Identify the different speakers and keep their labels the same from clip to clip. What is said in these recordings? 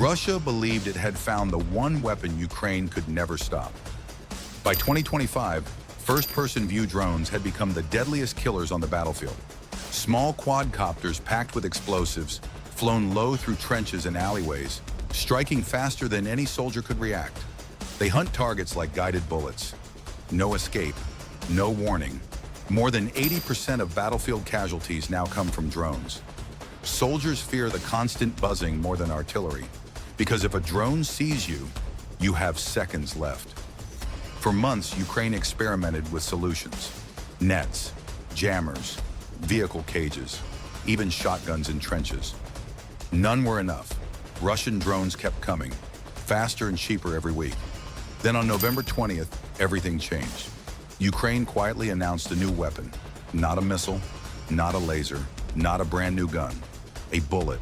Speaker 1: Russia believed it had found the one weapon Ukraine could never stop. By 2025, first-person view drones had become the deadliest killers on the battlefield. Small quadcopters packed with explosives, flown low through trenches and alleyways, striking faster than any soldier could react. They hunt targets like guided bullets. No escape, no warning. More than 80% of battlefield casualties now come from drones. Soldiers fear the constant buzzing more than artillery, because if a drone sees you, you have seconds left. For months, Ukraine experimented with solutions: nets, jammers, vehicle cages, even shotguns in trenches. None were enough. Russian drones kept coming, faster and cheaper every week. Then on November 20th, everything changed. Ukraine quietly announced a new weapon. Not a missile, not a laser, not a brand new gun. A bullet.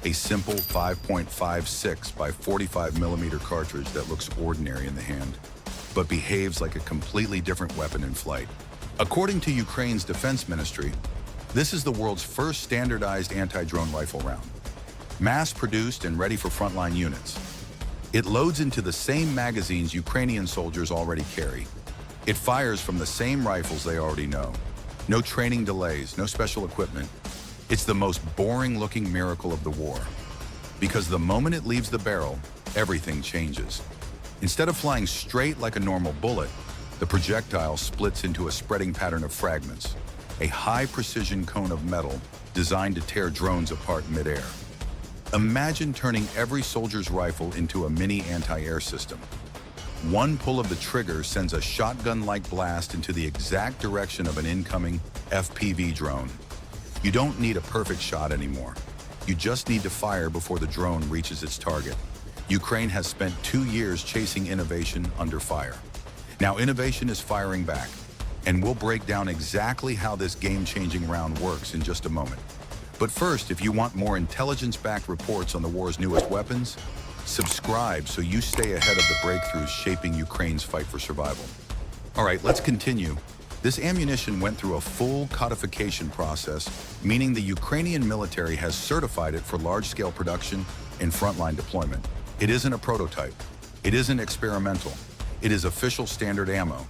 Speaker 1: A simple 5.56 by 45 millimeter cartridge that looks ordinary in the hand, but behaves like a completely different weapon in flight. According to Ukraine's defense ministry, this is the world's first standardized anti-drone rifle round, mass-produced and ready for frontline units. It loads into the same magazines Ukrainian soldiers already carry. It fires from the same rifles they already know. No training delays, no special equipment. It's the most boring-looking miracle of the war. Because the moment it leaves the barrel, everything changes. Instead of flying straight like a normal bullet, the projectile splits into a spreading pattern of fragments, a high-precision cone of metal designed to tear drones apart mid-air. Imagine turning every soldier's rifle into a mini anti-air system. One pull of the trigger sends a shotgun-like blast into the exact direction of an incoming FPV drone. You don't need a perfect shot anymore. You just need to fire before the drone reaches its target. Ukraine has spent 2 years chasing innovation under fire. Now innovation is firing back, and we'll break down exactly how this game-changing round works in just a moment. But first, if you want more intelligence-backed reports on the war's newest weapons, subscribe so you stay ahead of the breakthroughs shaping Ukraine's fight for survival. All right, let's continue. This ammunition went through a full codification process, meaning the Ukrainian military has certified it for large-scale production and frontline deployment. It isn't a prototype. It isn't experimental. It is official standard ammo,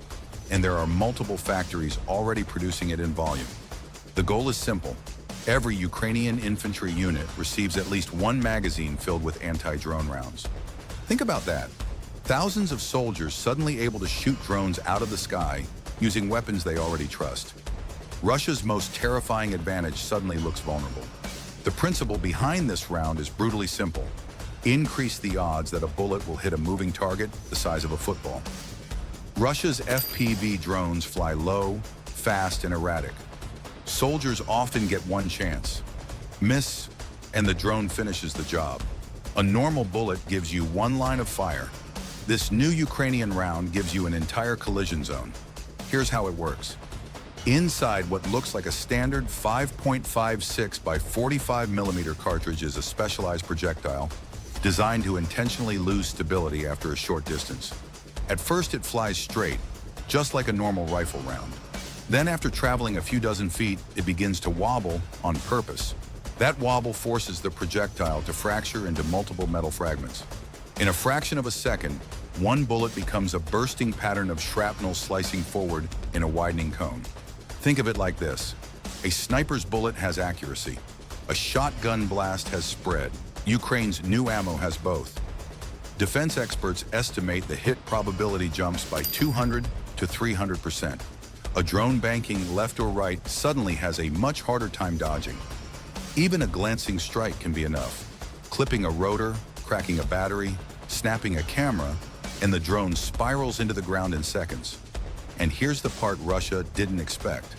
Speaker 1: and there are multiple factories already producing it in volume. The goal is simple. Every Ukrainian infantry unit receives at least one magazine filled with anti-drone rounds. Think about that. Thousands of soldiers suddenly able to shoot drones out of the sky using weapons they already trust. Russia's most terrifying advantage suddenly looks vulnerable. The principle behind this round is brutally simple. Increase the odds that a bullet will hit a moving target the size of a football. Russia's FPV drones fly low, fast, and erratic. Soldiers often get one chance. Miss, and the drone finishes the job. A normal bullet gives you one line of fire. This new Ukrainian round gives you an entire collision zone. Here's how it works. Inside what looks like a standard 5.56 by 45 millimeter cartridge is a specialized projectile designed to intentionally lose stability after a short distance. At first it flies straight, just like a normal rifle round. Then after traveling a few dozen feet, it begins to wobble on purpose. That wobble forces the projectile to fracture into multiple metal fragments. In a fraction of a second, one bullet becomes a bursting pattern of shrapnel slicing forward in a widening cone. Think of it like this. A sniper's bullet has accuracy. A shotgun blast has spread. Ukraine's new ammo has both. Defense experts estimate the hit probability jumps by 200 to 300%. A drone banking left or right suddenly has a much harder time dodging. Even a glancing strike can be enough. Clipping a rotor, cracking a battery, snapping a camera, and the drone spirals into the ground in seconds. And here's the part Russia didn't expect.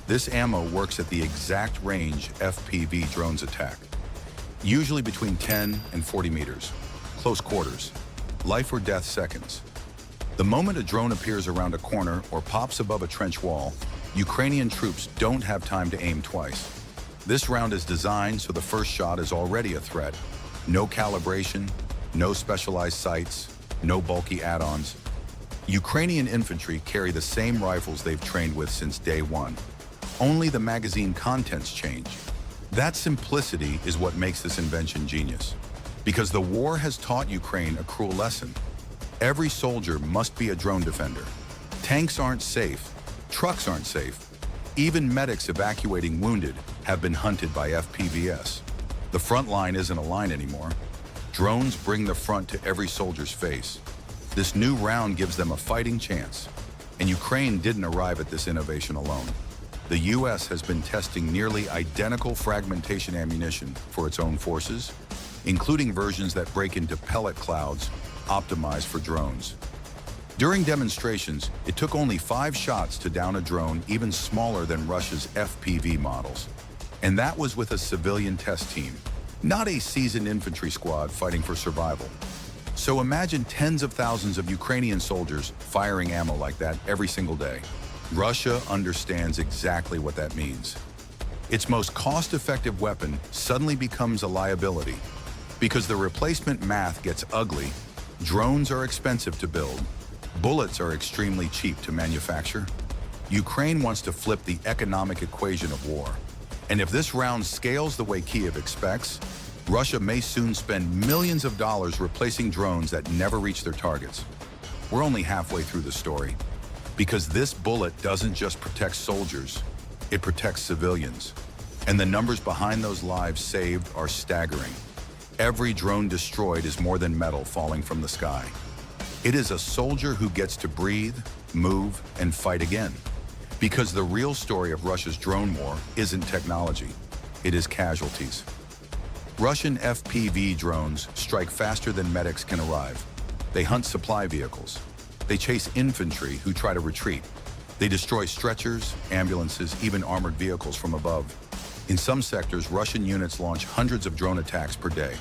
Speaker 1: This ammo works at the exact range FPV drones attack, usually between 10 and 40 meters, close quarters, life or death seconds. The moment a drone appears around a corner or pops above a trench wall, Ukrainian troops don't have time to aim twice. This round is designed so the first shot is already a threat. No calibration, no specialized sights, no bulky add-ons. Ukrainian infantry carry the same rifles they've trained with since day one. Only the magazine contents change. That simplicity is what makes this invention genius. Because the war has taught Ukraine a cruel lesson. Every soldier must be a drone defender. Tanks aren't safe, trucks aren't safe. Even medics evacuating wounded have been hunted by FPVs. The front line isn't a line anymore. Drones bring the front to every soldier's face. This new round gives them a fighting chance. And Ukraine didn't arrive at this innovation alone. The US has been testing nearly identical fragmentation ammunition for its own forces, including versions that break into pellet clouds optimized for drones. During demonstrations, it took only 5 shots to down a drone even smaller than Russia's FPV models. And that was with a civilian test team, not a seasoned infantry squad fighting for survival. So imagine tens of thousands of Ukrainian soldiers firing ammo like that every single day. Russia understands exactly what that means. Its most cost-effective weapon suddenly becomes a liability. Because the replacement math gets ugly, drones are expensive to build, bullets are extremely cheap to manufacture. Ukraine wants to flip the economic equation of war. And if this round scales the way Kiev expects, Russia may soon spend millions of dollars replacing drones that never reach their targets. We're only halfway through the story. Because this bullet doesn't just protect soldiers, it protects civilians. And the numbers behind those lives saved are staggering. Every drone destroyed is more than metal falling from the sky. It is a soldier who gets to breathe, move, and fight again. Because the real story of Russia's drone war isn't technology, it is casualties. Russian FPV drones strike faster than medics can arrive. They hunt supply vehicles. They chase infantry who try to retreat. They destroy stretchers, ambulances, even armored vehicles from above. In some sectors, Russian units launch hundreds of drone attacks per day.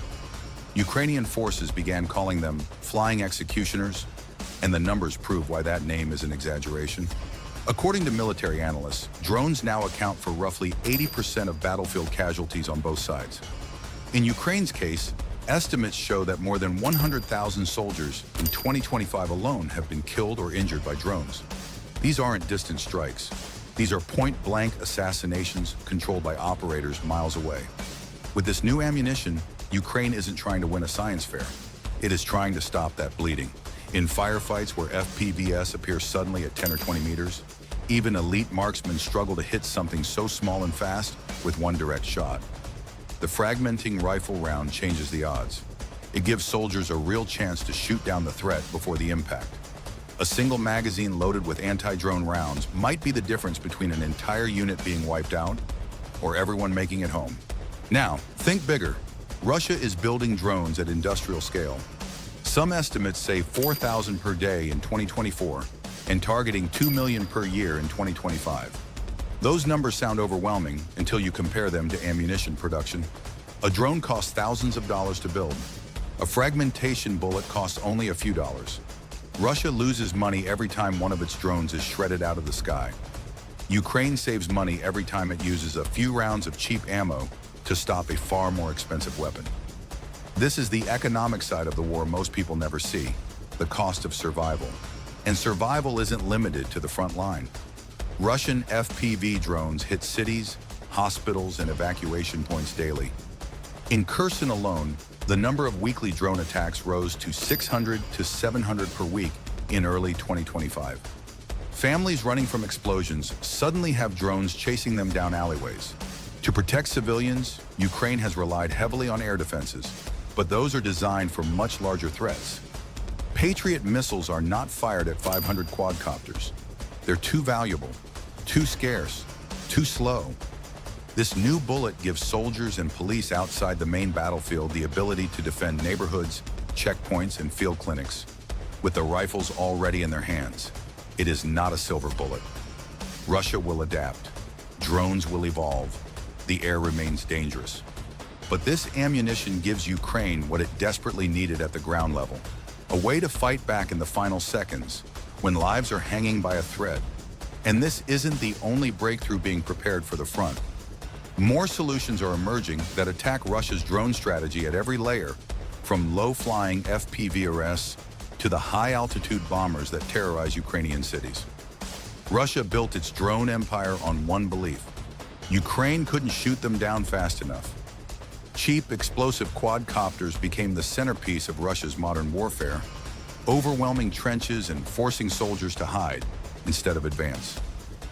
Speaker 1: Ukrainian forces began calling them flying executioners, and the numbers prove why that name is an exaggeration. According to military analysts, drones now account for roughly 80% of battlefield casualties on both sides. In Ukraine's case, estimates show that more than 100,000 soldiers in 2025 alone have been killed or injured by drones. These aren't distant strikes. These are point-blank assassinations controlled by operators miles away. With this new ammunition, Ukraine isn't trying to win a science fair. It is trying to stop that bleeding. In firefights where FPVs appear suddenly at 10 or 20 meters, even elite marksmen struggle to hit something so small and fast with one direct shot. The fragmenting rifle round changes the odds. It gives soldiers a real chance to shoot down the threat before the impact. A single magazine loaded with anti-drone rounds might be the difference between an entire unit being wiped out or everyone making it home. Now, think bigger. Russia is building drones at industrial scale. Some estimates say 4,000 per day in 2024 and targeting 2 million per year in 2025. Those numbers sound overwhelming until you compare them to ammunition production. A drone costs thousands of dollars to build. A fragmentation bullet costs only a few dollars. Russia loses money every time one of its drones is shredded out of the sky. Ukraine saves money every time it uses a few rounds of cheap ammo to stop a far more expensive weapon. This is the economic side of the war most people never see, the cost of survival. And survival isn't limited to the front line. Russian FPV drones hit cities, hospitals, and evacuation points daily. In Kherson alone, the number of weekly drone attacks rose to 600 to 700 per week in early 2025. Families running from explosions suddenly have drones chasing them down alleyways. To protect civilians, Ukraine has relied heavily on air defenses, but those are designed for much larger threats. Patriot missiles are not fired at 500 quadcopters. They're too valuable, too scarce, too slow. This new bullet gives soldiers and police outside the main battlefield the ability to defend neighborhoods, checkpoints, and field clinics. With the rifles already in their hands, it is not a silver bullet. Russia will adapt. Drones will evolve. The air remains dangerous. But this ammunition gives Ukraine what it desperately needed at the ground level, a way to fight back in the final seconds when lives are hanging by a thread. And this isn't the only breakthrough being prepared for the front. More solutions are emerging that attack Russia's drone strategy at every layer, from low-flying FPVs to the high-altitude bombers that terrorize Ukrainian cities. Russia built its drone empire on one belief: Ukraine couldn't shoot them down fast enough. Cheap, explosive quadcopters became the centerpiece of Russia's modern warfare, overwhelming trenches and forcing soldiers to hide instead of advance.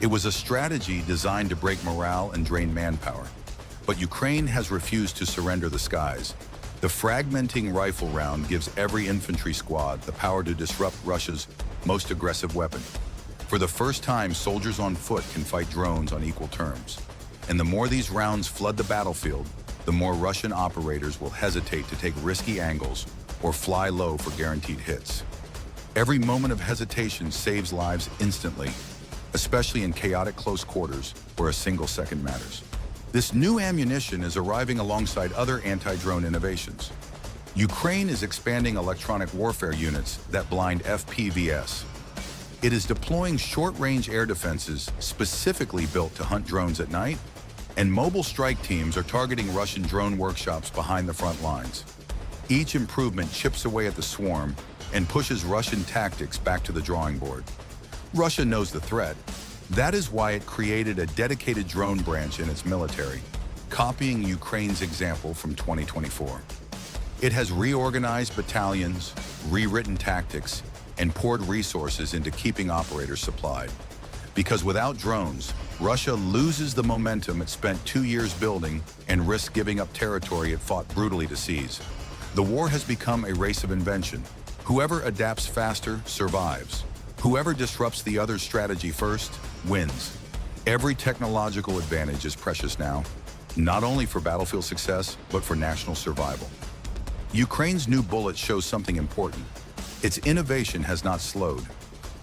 Speaker 1: It was a strategy designed to break morale and drain manpower. But Ukraine has refused to surrender the skies. The fragmenting rifle round gives every infantry squad the power to disrupt Russia's most aggressive weapon. For the first time, soldiers on foot can fight drones on equal terms. And the more these rounds flood the battlefield, the more Russian operators will hesitate to take risky angles or fly low for guaranteed hits. Every moment of hesitation saves lives instantly, especially in chaotic close quarters where a single second matters. This new ammunition is arriving alongside other anti-drone innovations. Ukraine is expanding electronic warfare units that blind FPVs. It is deploying short-range air defenses specifically built to hunt drones at night, and mobile strike teams are targeting Russian drone workshops behind the front lines. Each improvement chips away at the swarm and pushes Russian tactics back to the drawing board. Russia knows the threat. That is why it created a dedicated drone branch in its military, copying Ukraine's example from 2024. It has reorganized battalions, rewritten tactics, and poured resources into keeping operators supplied. Because without drones, Russia loses the momentum it spent 2 years building and risks giving up territory it fought brutally to seize. The war has become a race of invention. Whoever adapts faster survives. Whoever disrupts the other's strategy first wins. Every technological advantage is precious now, not only for battlefield success, but for national survival. Ukraine's new bullet shows something important. Its innovation has not slowed.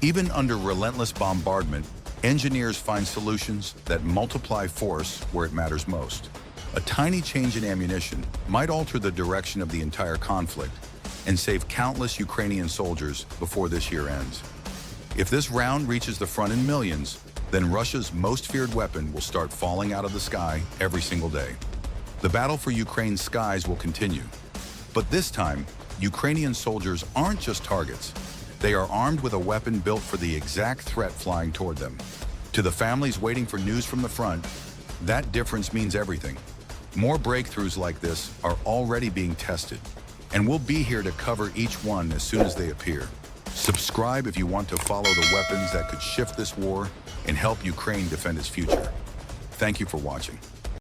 Speaker 1: Even under relentless bombardment, engineers find solutions that multiply force where it matters most. A tiny change in ammunition might alter the direction of the entire conflict and save countless Ukrainian soldiers before this year ends. If this round reaches the front in millions, then Russia's most feared weapon will start falling out of the sky every single day. The battle for Ukraine's skies will continue. But this time, Ukrainian soldiers aren't just targets. They are armed with a weapon built for the exact threat flying toward them. To the families waiting for news from the front, that difference means everything. More breakthroughs like this are already being tested, and we'll be here to cover each one as soon as they appear. Subscribe if you want to follow the weapons that could shift this war and help Ukraine defend its future. Thank you for watching.